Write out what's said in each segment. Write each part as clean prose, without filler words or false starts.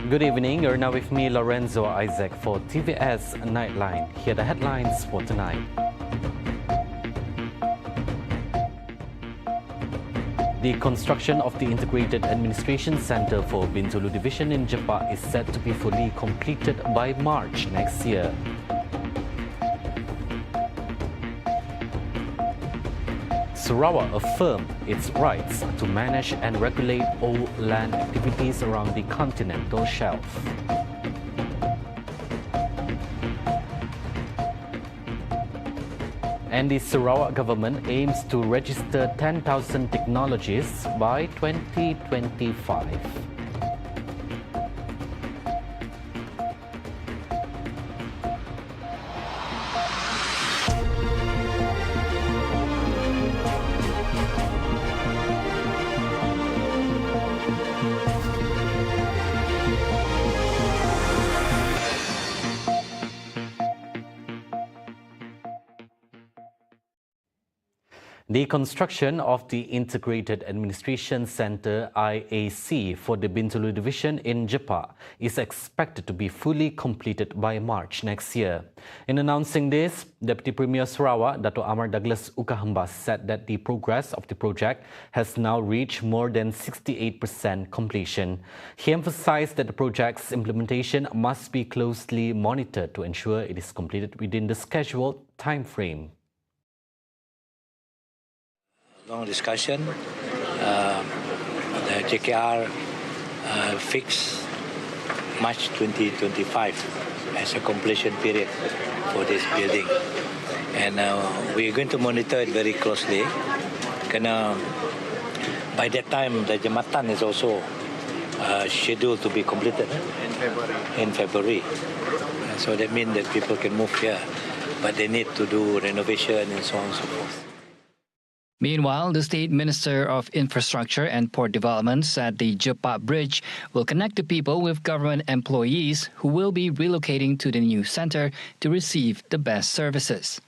Good evening. You're now with me, Lorenzo Isaac, for TVS Nightline. Here are the headlines for tonight. The construction of the Integrated Administration Center for Bintulu Division in Jepak is set to be fully completed by March next year. Sarawak affirmed its rights to manage and regulate all land activities around the continental shelf. And the Sarawak government aims to register 10,000 technologists by 2025. The construction of the Integrated Administration Center IAC for the Bintulu Division in Jepak is expected to be fully completed by March next year. In announcing this, Deputy Premier Sarawak, Dato' Amar Douglas Ukahambas, said that the progress of the project has now reached more than 68% completion. He emphasized that the project's implementation must be closely monitored to ensure it is completed within the scheduled time frame. Long discussion. The JKR fixed March 2025 as a completion period for this building, and we are going to monitor it very closely. By that time, the jambatan is also scheduled to be completed in February. So that means that people can move here, but they need to do renovation and so on and so forth. Meanwhile, the State Minister of Infrastructure and Port Development said the Jepak Bridge will connect the people with government employees who will be relocating to the new center to receive the best services.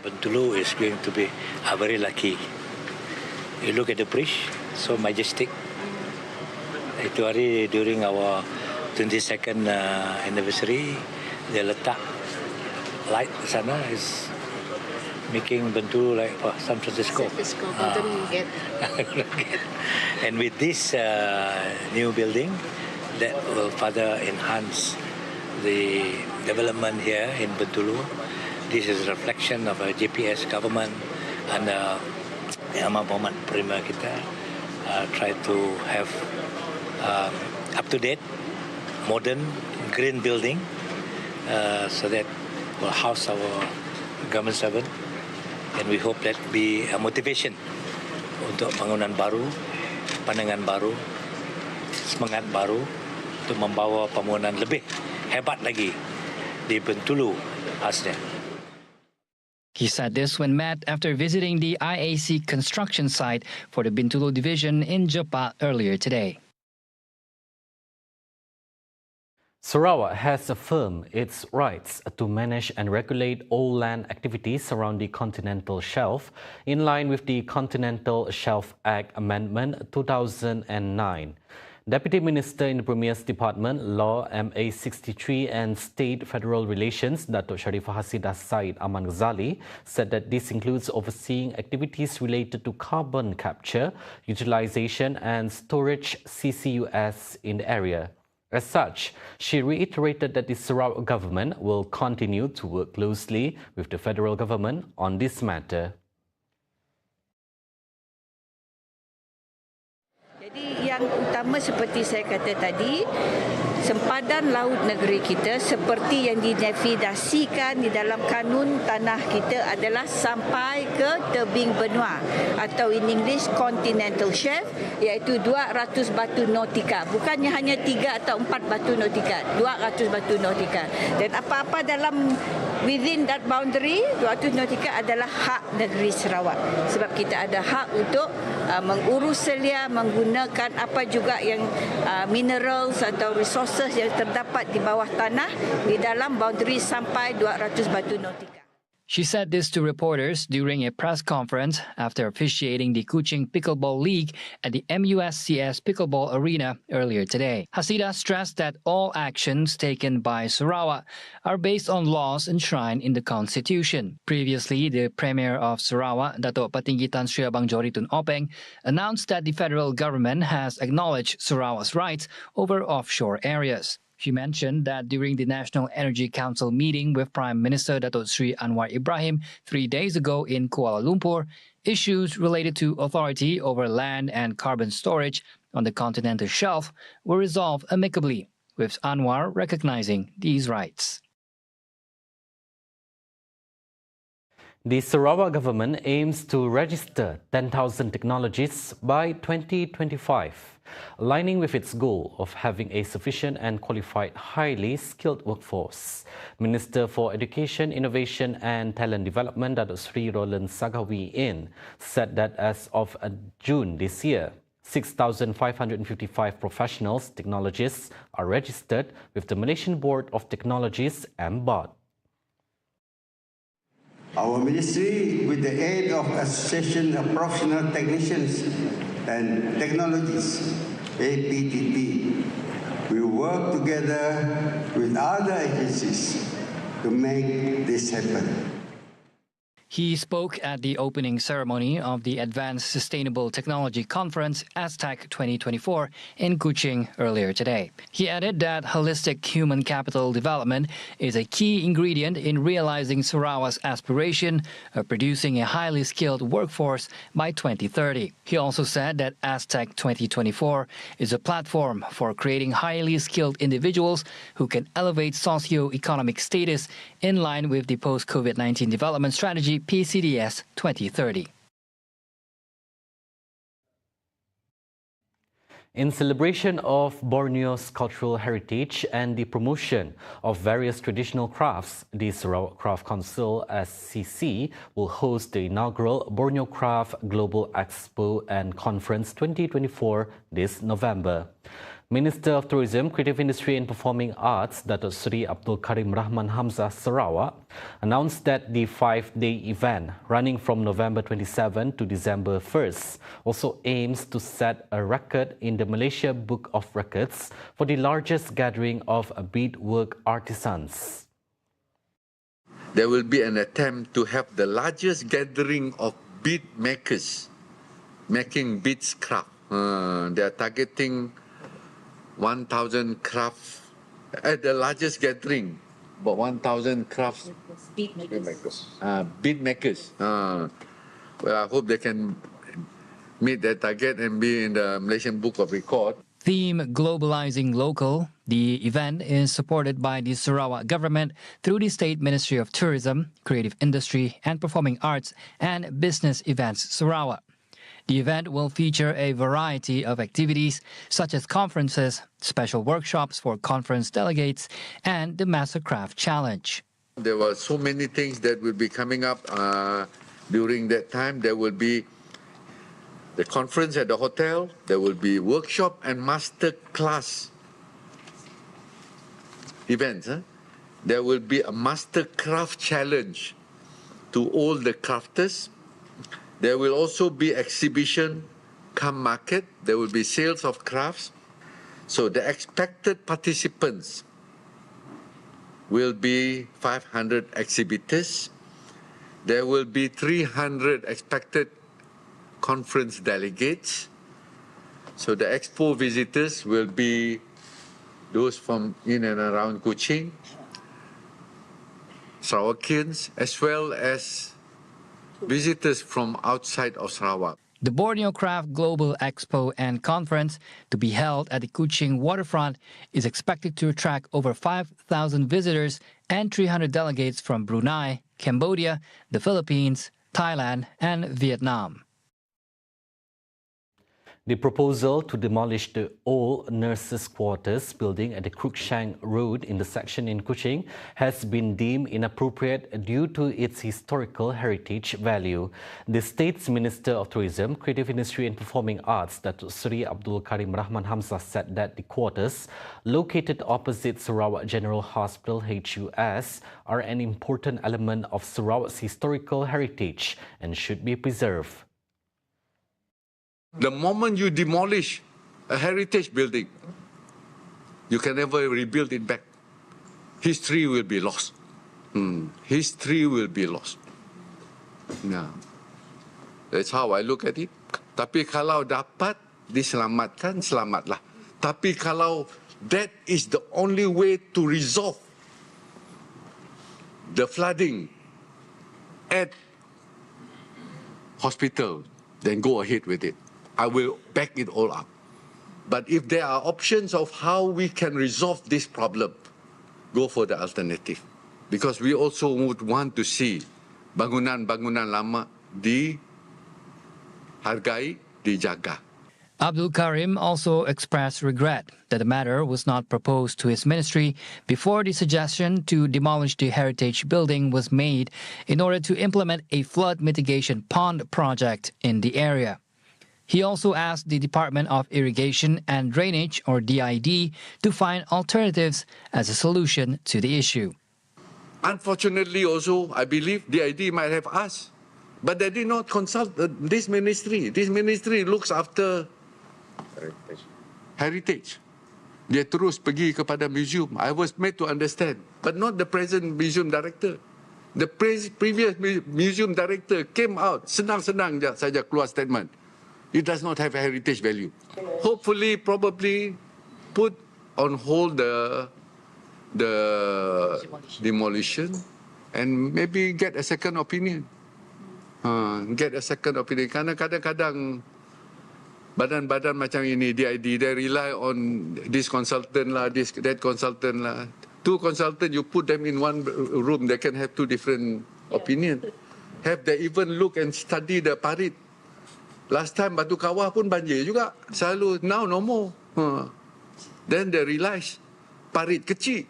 Bintulu is going to be very lucky. You look at the bridge, so majestic. Itu hari during our 22nd anniversary, they letak light sana is making Bintulu like San Francisco. And with this new building, that will further enhance the development here in Bintulu. This is a reflection of a GPS government and Amar Mohamad Premier kita try to have up-to-date, modern, green building so that will house our government servant. And we hope that be a motivation untuk bangunan baru, pandangan baru, semangat baru untuk membawa pembangunan lebih hebat lagi di Bintulu khasnya. He said this when met after visiting the IAC construction site for the Bintulu Division in Jepak earlier today. Sarawak has affirmed its rights to manage and regulate all land activities around the continental shelf in line with the Continental Shelf Act Amendment 2009. Deputy Minister in the Premier's Department, Law, MA 63 and State Federal Relations, Dato' Sharifah Hasidah Said Aman Ghazali, said that this includes overseeing activities related to carbon capture, utilization and storage CCUS in the area. As such, she reiterated that the Sarawak government will continue to work closely with the federal government on this matter. Jadi yang utama seperti saya kata tadi, sempadan laut negeri kita seperti yang dinavigasikan di dalam kanun tanah kita adalah sampai ke tebing benua atau in English continental shelf, iaitu 200 batu nautika. Bukannya hanya 3 atau 4 batu nautika, 200 batu nautika. Dan apa-apa dalam within that boundary, 200 nautika adalah hak negeri Sarawak. Sebab kita ada hak untuk mengurus selia, menggunakan apa juga yang minerals atau resources yang terdapat di bawah tanah di dalam boundary sampai 200 batu nautika. She said this to reporters during a press conference after officiating the Kuching Pickleball League at the MUSCS Pickleball Arena earlier today. Hasida stressed that all actions taken by Sarawak are based on laws enshrined in the Constitution. Previously, the Premier of Sarawak, Datuk Patinggi Tan Sri Abang Joritun Openg, announced that the federal government has acknowledged Sarawak's rights over offshore areas. She mentioned that during the National Energy Council meeting with Prime Minister Datuk Sri Anwar Ibrahim 3 days ago in Kuala Lumpur, issues related to authority over land and carbon storage on the continental shelf were resolved amicably, with Anwar recognizing these rights. The Sarawak government aims to register 10,000 technologists by 2025, aligning with its goal of having a sufficient and qualified, highly skilled workforce. Minister for Education, Innovation and Talent Development, Datuk Sri Roland Sagawi said that as of June this year, 6,555 professionals, technologists are registered with the Malaysian Board of Technologies, MBOT. Our ministry, with the aid of Association of Professional Technicians and Technologists, APTT, will work together with other agencies to make this happen. He spoke at the opening ceremony of the Advanced Sustainable Technology Conference, ASTEC 2024, in Kuching earlier today. He added that holistic human capital development is a key ingredient in realizing Sarawak's aspiration of producing a highly skilled workforce by 2030. He also said that ASTEC 2024 is a platform for creating highly skilled individuals who can elevate socio-economic status in line with the post-COVID-19 development strategy PCDS 2030. In celebration of Borneo's cultural heritage and the promotion of various traditional crafts, the Sarawak Craft Council (SCC) will host the inaugural Borneo Craft Global Expo and Conference 2024 this November. Minister of Tourism, Creative Industry and Performing Arts, Datuk Sri Abdul Karim Rahman Hamzah Sarawak, announced that the 5-day event, running from November 27 to December 1st, also aims to set a record in the Malaysia Book of Records for the largest gathering of beadwork artisans. There will be an attempt to have the largest gathering of bead makers making beads craft. They are targeting 1,000 crafts at the largest gathering, about 1,000 crafts. Bead makers. Bead makers. Well, I hope they can meet their target and be in the Malaysian Book of Record. Theme Globalizing Local, the event is supported by the Sarawak government through the State Ministry of Tourism, Creative Industry and Performing Arts and Business Events Sarawak. The event will feature a variety of activities such as conferences, special workshops for conference delegates, and the Mastercraft Challenge. There were so many things that will be coming up during that time. There will be the conference at the hotel, there will be workshop and master class events. There will be a Mastercraft Challenge to all the crafters. There will also be exhibition come market. There will be sales of crafts. So the expected participants will be 500 exhibitors. There will be 300 expected conference delegates. So the expo visitors will be those from in and around Kuching, Sarawakians, as well as visitors from outside of Sarawak. The Borneo Craft Global Expo and Conference, to be held at the Kuching waterfront, is expected to attract over 5,000 visitors and 300 delegates from Brunei, Cambodia, the Philippines, Thailand and Vietnam. The proposal to demolish the old nurses' quarters building at the Cruikshank Road intersection in Kuching has been deemed inappropriate due to its historical heritage value. The State's Minister of Tourism, Creative Industry and Performing Arts, Datuk Seri Abdul Karim Rahman Hamzah, said that the quarters, located opposite Sarawak General Hospital HUS, are an important element of Sarawak's historical heritage and should be preserved. The moment you demolish a heritage building, you can never rebuild it back. History will be lost. History will be lost. Nah. That's how I look at it. Tapi kalau dapat diselamatkan, selamatlah. Tapi kalau that is the only way to resolve the flooding at hospital, then go ahead with it. I will back it all up. But if there are options of how we can resolve this problem, go for the alternative. Because we also would want to see bangunan-bangunan lama dihargai, dijaga. Abdul Karim also expressed regret that the matter was not proposed to his ministry before the suggestion to demolish the heritage building was made in order to implement a flood mitigation pond project in the area. He also asked the Department of Irrigation and Drainage, or DID, to find alternatives as a solution to the issue. Unfortunately also, I believe DID might have asked, but they did not consult this ministry. This ministry looks after heritage. Dia terus pergi kepada museum. I was made to understand, but not the present museum director. The previous museum director came out, senang-senang saja keluar statement. It does not have a heritage value. Hopefully, probably put on hold the demolition and maybe get a second opinion. Get a second opinion. Karena kadang-kadang badan-badan macam ini, DID, they rely on this consultant lah, that consultant lah. Two consultants, you put them in one room, they can have two different opinions. Have they even look and study the parit? Last time Batu Kawah pun banjir juga. Selalu, now no more. Then they realize, parit kecil.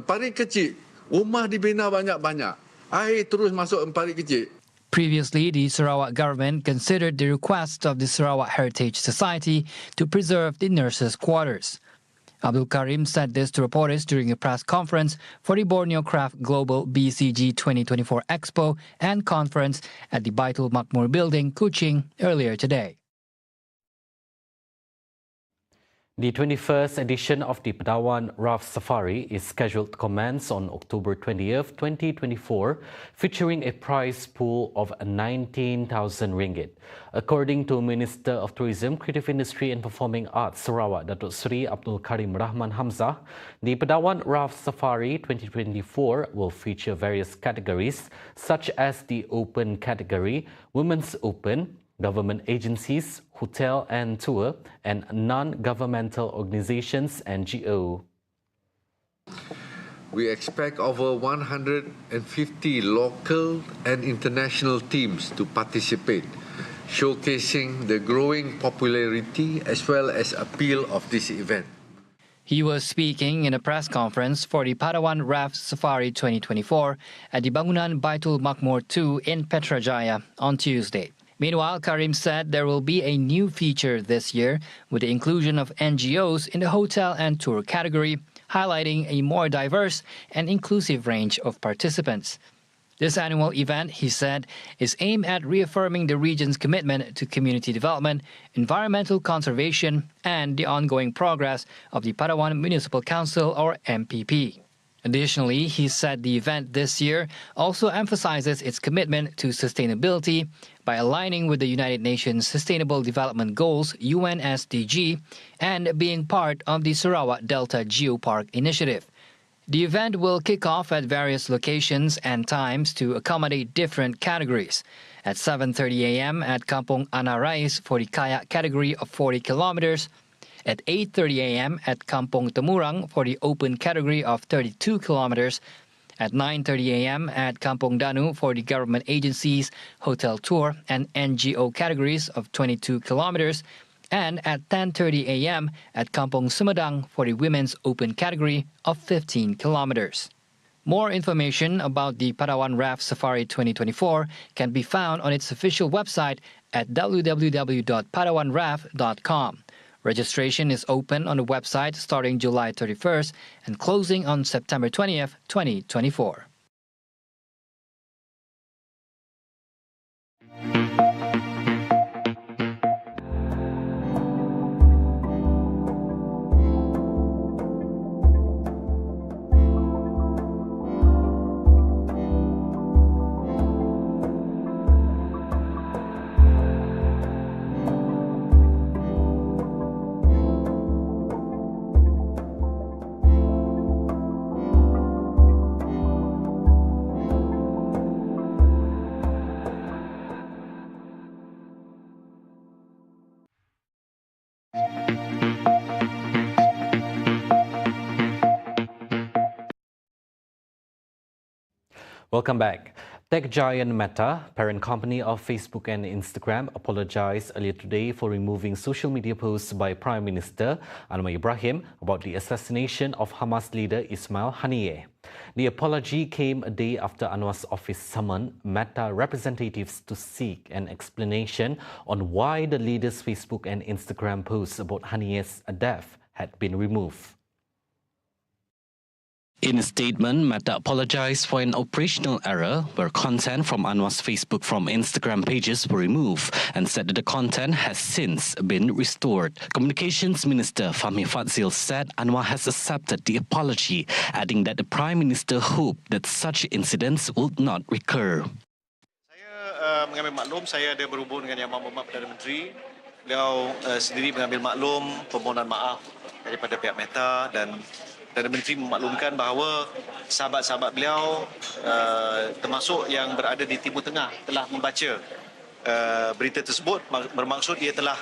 Parit kecil. Rumah dibina banyak-banyak. Air terus masuk parit kecil. Previously, the Sarawak government considered the request of the Sarawak Heritage Society to preserve the nurses' quarters. Abdul Karim said this to reporters during a press conference for the Borneo Craft Global BCG 2024 Expo and Conference at the Baitul Makmur Building, Kuching, earlier today. The 21st edition of the Padawan Raft Safari is scheduled to commence on October 20th, 2024, featuring a prize pool of 19,000 ringgit. According to Minister of Tourism, Creative Industry and Performing Arts Sarawak, Datuk Seri Abdul Karim Rahman Hamzah, the Padawan Raft Safari 2024 will feature various categories such as the Open category, Women's Open, government agencies, hotel and tour, and non-governmental organizations, NGO. We expect over 150 local and international teams to participate, showcasing the growing popularity as well as appeal of this event. He was speaking in a press conference for the Padawan Raft Safari 2024 at the Bangunan Baitul Makmur 2 in Petrajaya on Tuesday. Meanwhile, Karim said there will be a new feature this year with the inclusion of NGOs in the hotel and tour category, highlighting a more diverse and inclusive range of participants. This annual event, he said, is aimed at reaffirming the region's commitment to community development, environmental conservation, and the ongoing progress of the Padawan Municipal Council, or MPP. Additionally, he said the event this year also emphasizes its commitment to sustainability by aligning with the United Nations Sustainable Development Goals, UN SDG, and being part of the Sarawak Delta Geopark Initiative. The event will kick off at various locations and times to accommodate different categories. At 7:30 a.m. at Kampung Ana Rais for the kayak category of 40 kilometers, at 8:30 a.m. at Kampung Temurang for the open category of 32 kilometers, at 9:30 a.m. at Kampung Danu for the government agencies, hotel tour, and NGO categories of 22 kilometers, and at 10:30 a.m. at Kampong Sumedang for the women's open category of 15 kilometers. More information about the Palawan Raft Safari 2024 can be found on its official website at www.palawanraft.com. Registration is open on the website starting July 31st and closing on September 20th, 2024. Welcome back. Tech giant Meta, parent company of Facebook and Instagram, apologized earlier today for removing social media posts by Prime Minister Anwar Ibrahim about the assassination of Hamas leader Ismail Haniyeh. The apology came a day after Anwar's office summoned Meta representatives to seek an explanation on why the leader's Facebook and Instagram posts about Haniyeh's death had been removed. In a statement, Meta apologized for an operational error where content from Anwar's Facebook from Instagram pages were removed and said that the content has since been restored. Communications Minister Fahmi Fadzil said Anwar has accepted the apology, adding that the Prime Minister hoped that such incidents would not recur. Saya mengambil maklum, saya ada berhubung dengan Yang Berhormat Perdana Menteri. Beliau sendiri mengambil maklum permohonan maaf daripada pihak Meta dan Perdana Menteri memaklumkan bahawa sahabat-sahabat beliau termasuk yang berada di Timur Tengah telah membaca berita tersebut, bermaksud ia telah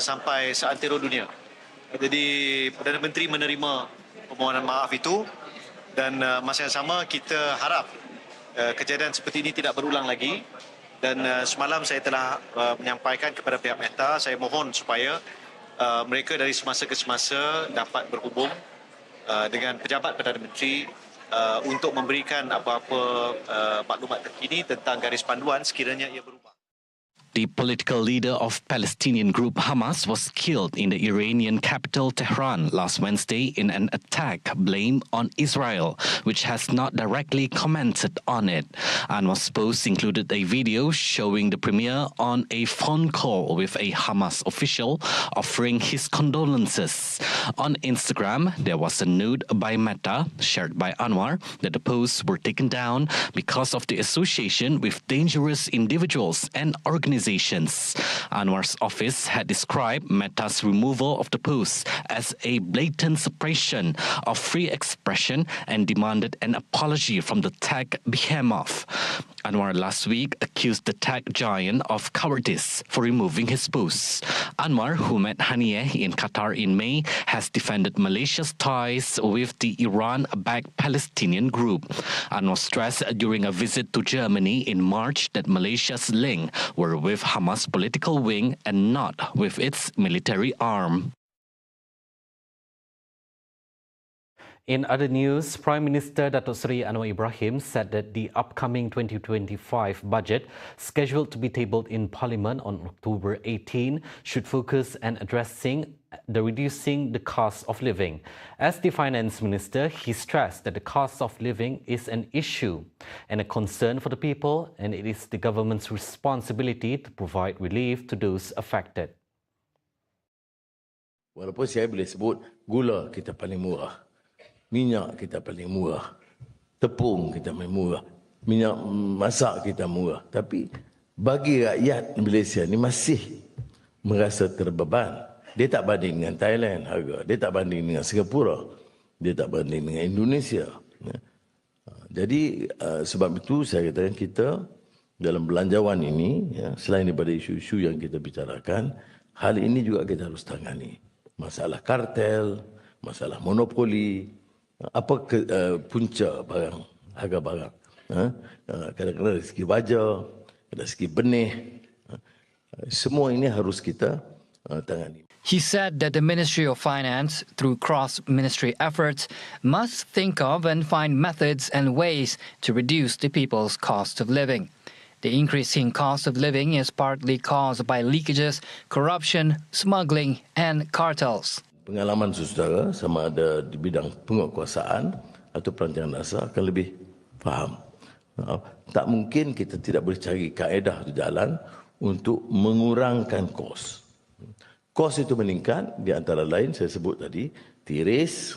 sampai seantero dunia. Jadi Perdana Menteri menerima permohonan maaf itu dan masa yang sama kita harap kejadian seperti ini tidak berulang lagi dan semalam saya telah menyampaikan kepada pihak Meta, saya mohon supaya mereka dari semasa ke semasa dapat berhubung dengan pejabat Perdana Menteri untuk memberikan apa-apa maklumat terkini tentang garis panduan sekiranya ia berubah. The political leader of Palestinian group Hamas was killed in the Iranian capital Tehran last Wednesday in an attack blamed on Israel, which has not directly commented on it. Anwar's post included a video showing the premier on a phone call with a Hamas official offering his condolences. On Instagram, there was a note by Meta, shared by Anwar, that the posts were taken down because of the association with dangerous individuals and organizations. Anwar's office had described Meta's removal of the posts as a blatant suppression of free expression and demanded an apology from the tech behemoth. Anwar last week accused the tech giant of cowardice for removing his posts. Anwar, who met Haniyeh in Qatar in May, has defended Malaysia's ties with the Iran-backed Palestinian group. Anwar stressed during a visit to Germany in March that Malaysia's links were with Hamas' political wing and not with its military arm. In other news, Prime Minister Datuk Seri Anwar Ibrahim said that the upcoming 2025 budget, scheduled to be tabled in Parliament on October 18, should focus on addressing reducing the cost of living. As the Finance Minister, he stressed that the cost of living is an issue and a concern for the people, and it is the government's responsibility to provide relief to those affected. Walaupun saya boleh sebut gula kita paling murah, minyak kita paling murah, tepung kita paling murah, minyak masak kita murah. Tapi bagi rakyat Malaysia ni masih merasa terbeban. Dia tak banding dengan Thailand harga, dia tak banding dengan Singapura, dia tak banding dengan Indonesia. Jadi sebab itu saya katakan kita dalam belanjawan ini, selain daripada isu-isu yang kita bicarakan, hal ini juga kita harus tangani. Masalah kartel, masalah monopoli, apa punca barang, harga barang. Kadang-kadang dari segi baja, dari segi benih. Semua ini harus kita tangani. He said that the Ministry of Finance, through cross-ministry efforts, must think of and find methods and ways to reduce the people's cost of living. The increasing cost of living is partly caused by leakages, corruption, smuggling, and cartels. Pengalaman saudara sama ada di bidang penguasaan atau perancangan dasar akan lebih faham. Tak mungkin kita tidak boleh cari kaedah atau jalan untuk mengurangkan kos. Kos itu meningkat, di antara lain saya sebut tadi, tiris,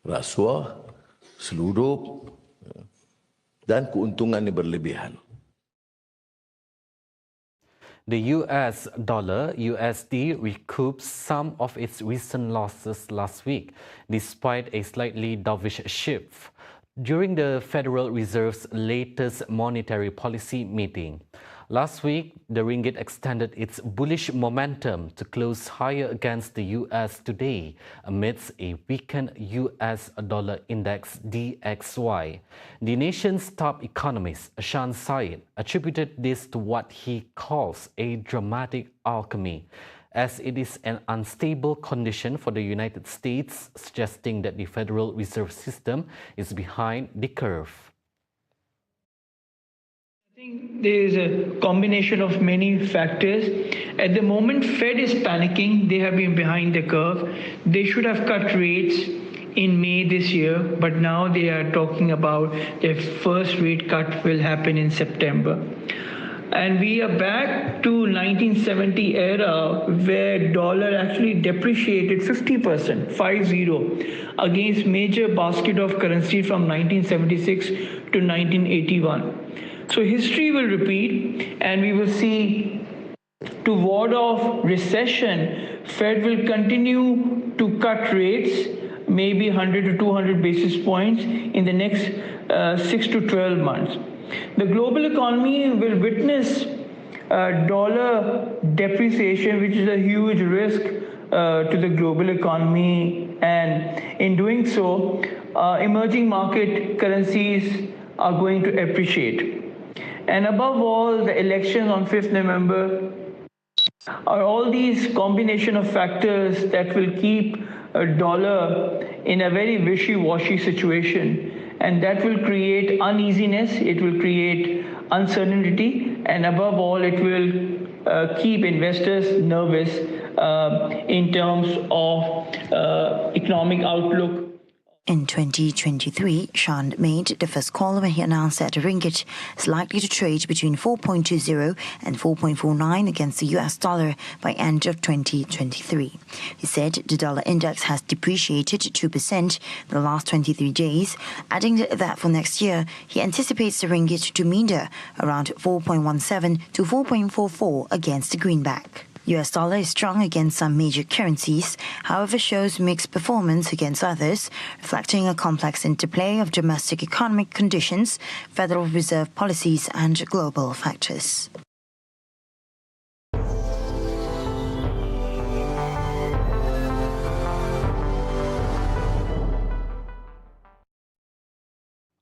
rasuah, seludup, dan keuntungan yang berlebihan. The US dollar USD recouped some of its recent losses last week, despite a slightly dovish shift during the Federal Reserve's latest monetary policy meeting. Last week, the ringgit extended its bullish momentum to close higher against the US today amidst a weakened US dollar index DXY. The nation's top economist, Ashan Syed, attributed this to what he calls a dramatic alchemy, as it is an unstable condition for the United States, suggesting that the Federal Reserve System is behind the curve. I think there is a combination of many factors. At the moment, Fed is panicking. They have been behind the curve. They should have cut rates in May this year, but now they are talking about their first rate cut will happen in September. And we are back to 1970 era where dollar actually depreciated 50%, 50, against major basket of currency from 1976 to 1981. So history will repeat, and we will see, to ward off recession, Fed will continue to cut rates, maybe 100 to 200 basis points in the next 6 to 12 months. The global economy will witness dollar depreciation, which is a huge risk to the global economy, and in doing so, emerging market currencies are going to appreciate. And above all, the elections on 5th November are all these combination of factors that will keep a dollar in a very wishy-washy situation. And that will create uneasiness, it will create uncertainty, and above all, it will keep investors nervous in terms of economic outlook. In 2023, Shan made the first call when he announced that the ringgit is likely to trade between 4.20 and 4.49 against the US dollar by end of 2023. He said the dollar index has depreciated 2% in the last 23 days, adding that for next year, he anticipates the ringgit to meander around 4.17 to 4.44 against the greenback. US dollar is strong against some major currencies, however shows mixed performance against others, reflecting a complex interplay of domestic economic conditions, Federal Reserve policies and global factors.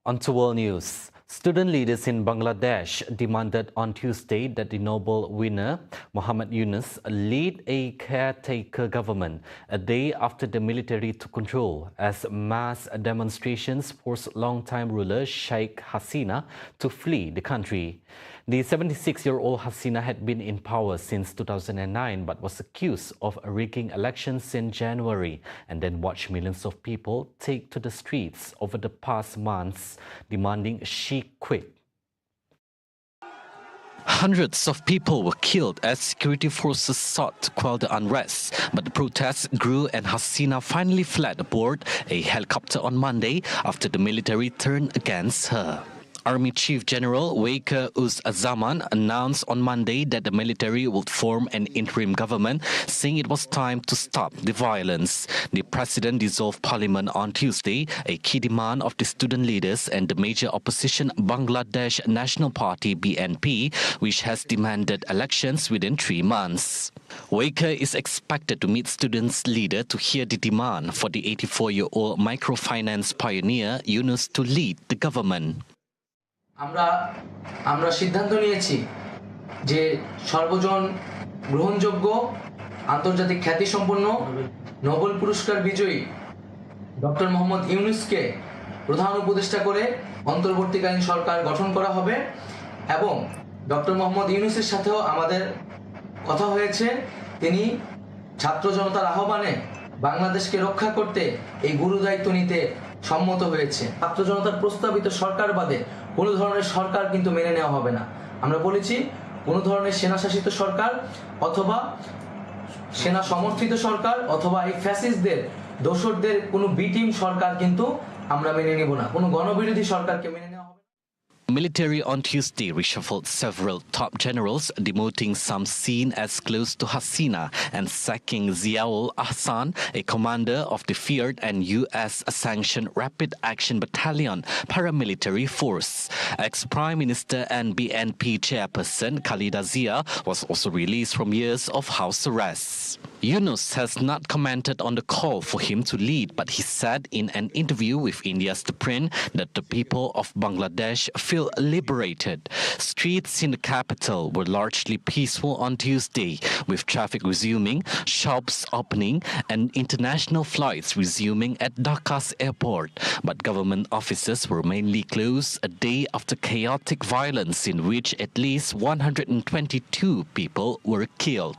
On to world news. Student leaders in Bangladesh demanded on Tuesday that the Nobel winner, Muhammad Yunus, lead a caretaker government a day after the military took control, as mass demonstrations forced longtime ruler Sheikh Hasina to flee the country. The 76-year-old Hasina had been in power since 2009 but was accused of rigging elections in January and then watched millions of people take to the streets over the past months demanding she quit. Hundreds of people were killed as security forces sought to quell the unrest, but the protests grew and Hasina finally fled aboard a helicopter on Monday after the military turned against her. Army Chief General Waqar Uz-Zaman announced on Monday that the military would form an interim government, saying it was time to stop the violence. The president dissolved parliament on Tuesday, a key demand of the student leaders and the major opposition Bangladesh National Party BNP, which has demanded elections within 3 months. Waqar is expected to meet students' leader to hear the demand for the 84-year-old microfinance pioneer Yunus to lead the government. আমরা সিদ্ধান্ত নিয়েছি যে সর্বজন গ্রহণযোগ্য আন্তর্জাতিক খ্যাতিসম্পন্ন Nobel পুরস্কার বিজয়ী ডক্টর মোহাম্মদ ইউনূসকে প্রধান উপদেষ্টা করে অন্তর্বর্তীকালীন সরকার গঠন করা হবে এবং ডক্টর মোহাম্মদ ইউনূসের সাথেও আমাদের কথা হয়েছে। তিনি ছাত্র জনতার আহ্বানে বাংলাদেশকে রক্ষা করতে এই গুরুদায়িত্ব নিতে সম্মত হয়েছে। ছাত্র জনতার প্রস্তাবিত সরকার বাদে কোনো ধরনের সরকার কিন্তু মেনে নেওয়া হবে না। আমরা বলেছি কোনো ধরনের সেনাশাসিত সরকার অথবা সেনা সমর্থিত সরকার অথবা এই ফ্যাসিস্টদের দোসরদের কোনো বি টিম সরকার কিন্তু আমরা মেনে নেব না। কোনো গণবিরোধী সরকারকে মেনে নেওয়া হবে। Military on Tuesday reshuffled several top generals, demoting some seen as close to Hasina and sacking Ziaul Ahsan, a commander of the feared and US-sanctioned Rapid Action Battalion paramilitary force. Ex-Prime Minister and BNP chairperson Khalida Zia was also released from years of house arrest. Yunus has not commented on the call for him to lead, but he said in an interview with India's The Print that the people of Bangladesh feel liberated. Streets in the capital were largely peaceful on Tuesday, with traffic resuming, shops opening, and international flights resuming at Dhaka's airport. But government offices were mainly closed a day after chaotic violence in which at least 122 people were killed.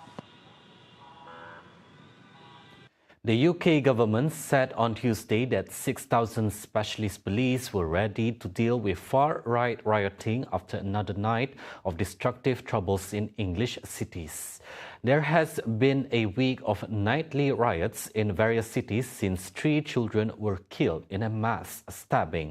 The UK government said on Tuesday that 6,000 specialist police were ready to deal with far-right rioting after another night of destructive troubles in English cities. There has been a week of nightly riots in various cities since 3 children were killed in a mass stabbing.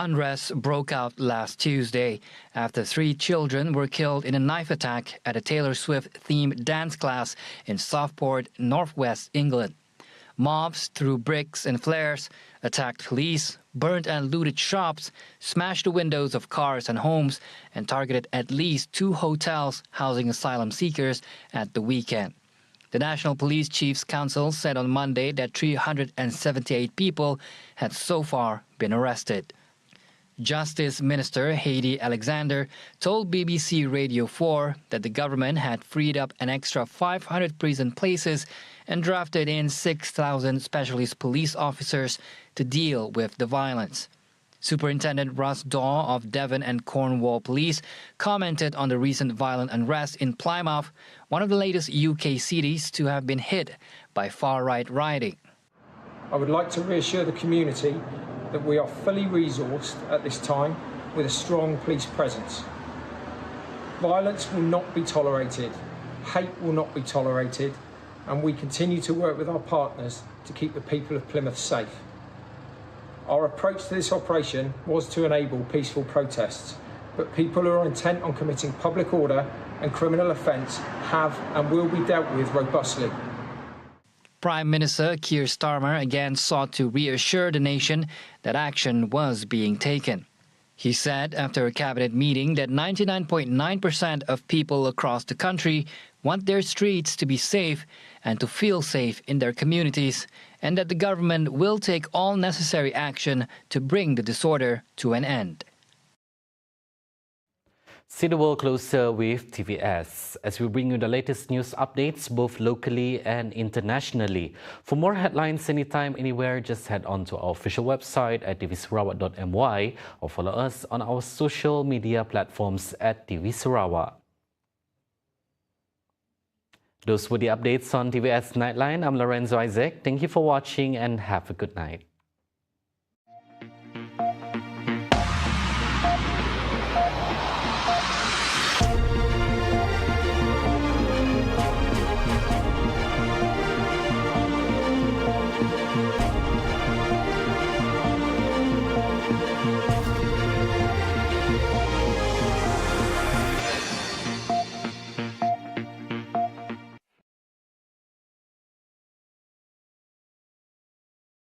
Unrest broke out last Tuesday after 3 children were killed in a knife attack at a Taylor Swift-themed dance class in Southport, northwest England. Mobs threw bricks and flares, attacked police, burnt and looted shops, smashed the windows of cars and homes, and targeted at least 2 hotels housing asylum seekers at the weekend. The National Police Chiefs Council said on Monday that 378 people had so far been arrested. Justice Minister Heidi Alexander told BBC Radio 4 that the government had freed up an extra 500 prison places and drafted in 6,000 specialist police officers to deal with the violence. Superintendent Russ Daw of Devon and Cornwall Police commented on the recent violent unrest in Plymouth, one of the latest UK cities to have been hit by far-right rioting. I would like to reassure the community that we are fully resourced at this time with a strong police presence. Violence will not be tolerated, hate will not be tolerated, and we continue to work with our partners to keep the people of Plymouth safe. Our approach to this operation was to enable peaceful protests, but people who are intent on committing public order and criminal offence have and will be dealt with robustly. Prime Minister Keir Starmer again sought to reassure the nation that action was being taken. He said after a cabinet meeting that 99.9% of people across the country want their streets to be safe and to feel safe in their communities, and that the government will take all necessary action to bring the disorder to an end. See the world closer with TVS as we bring you the latest news updates both locally and internationally. For more headlines anytime, anywhere, just head on to our official website at tvsarawak.my or follow us on our social media platforms at TV Sarawak. Those were the updates on TVS Nightline. I'm Lorenzo Isaac. Thank you for watching and have a good night.